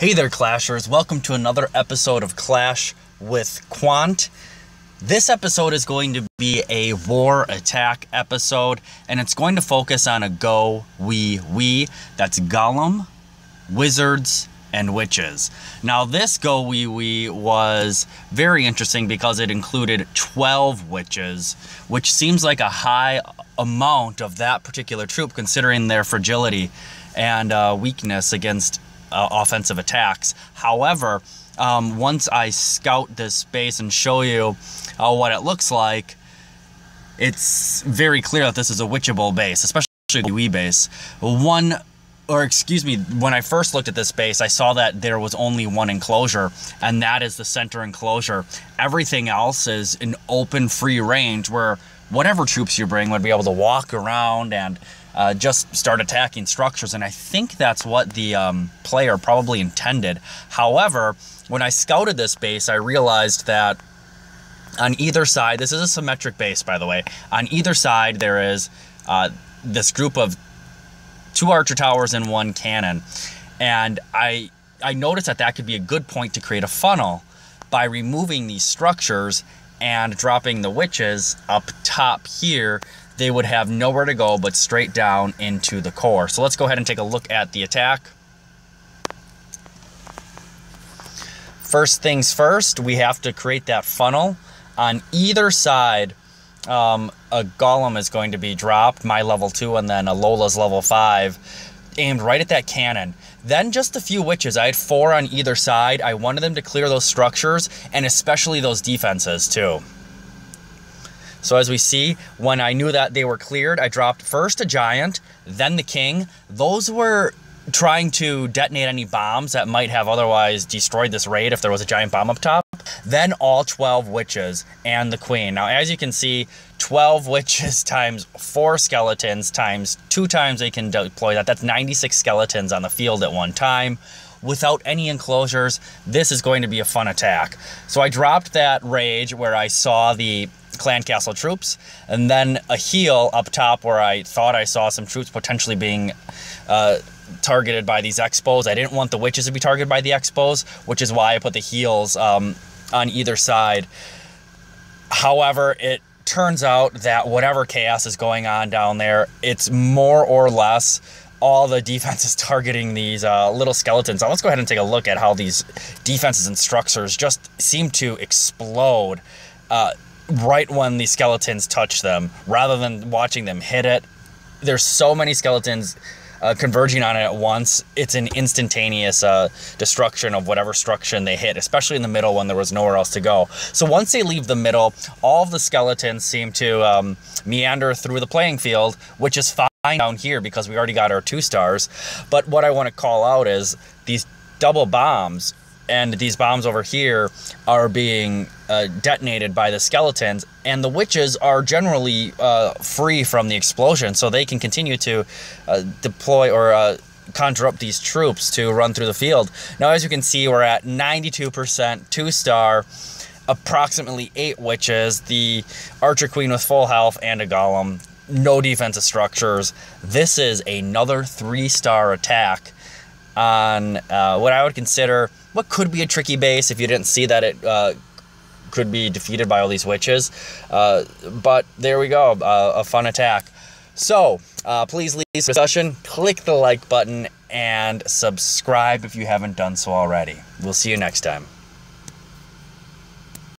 Hey there, Clashers. Welcome to another episode of Clash with Quant. This episode is going to be a war attack episode, and it's going to focus on a GoWiWi. That's Golem, Wizards, and Witches. Now, this GoWiWi was very interesting because it included 12 witches, which seems like a high amount of that particular troop considering their fragility and weakness against offensive attacks. However, once I scout this base and show you what it looks like, it's very clear that this is a witchable base, especially the GoWiWi base. When I first looked at this base, I saw that there was only one enclosure, and that is the center enclosure. Everything else is an open, free range where whatever troops you bring would be able to walk around and just start attacking structures, and I think that's what the player probably intended. However, when I scouted this base, I realized that on either side, this is a symmetric base, by the way, on either side there is this group of 2 archer towers and 1 cannon, and I noticed that could be a good point to create a funnel by removing these structures and dropping the witches up top here. They would have nowhere to go but straight down into the core. So let's go ahead and take a look at the attack. First things first, we have to create that funnel. On either side, a golem is going to be dropped, my level 2, and then a Lola's level 5, aimed right at that cannon. Then just a few witches. I had 4 on either side. I wanted them to clear those structures, and especially those defenses too. So as we see, when I knew that they were cleared, I dropped first a giant, then the king. Those were trying to detonate any bombs that might have otherwise destroyed this raid if there was a giant bomb up top. Then all 12 witches and the queen. Now, as you can see, 12 witches times 4 skeletons times 2 times they can deploy that. That's 96 skeletons on the field at one time. Without any enclosures, this is going to be a fun attack. So I dropped that rage where I saw the clan castle troops, and then a heal up top where I thought I saw some troops potentially being targeted by these expos. I didn't want the witches to be targeted by the expos, which is why I put the heals on either side. However, it turns out that whatever chaos is going on down there, it's more or less all the defense is targeting these little skeletons. Now let's go ahead and take a look at how these defenses and structures just seem to explode right when the skeletons touch them, rather than watching them hit it. There's so many skeletons converging on it at once. It's an instantaneous destruction of whatever structure they hit, especially in the middle when there was nowhere else to go. So once they leave the middle, all of the skeletons seem to meander through the playing field, which is fine down here because we already got our 2 stars. But what I want to call out is these double bombs, and these bombs over here are being detonated by the skeletons, and the witches are generally free from the explosion, so they can continue to deploy or conjure up these troops to run through the field. Now, as you can see, we're at 92%, 2-star, approximately 8 witches, the archer queen with full health, and a golem. No defensive structures. This is another 3-star attack on what I would consider what could be a tricky base if you didn't see that it could be defeated by all these witches. But there we go, a fun attack. So please leave this discussion, click the like button, and subscribe if you haven't done so already. We'll see you next time.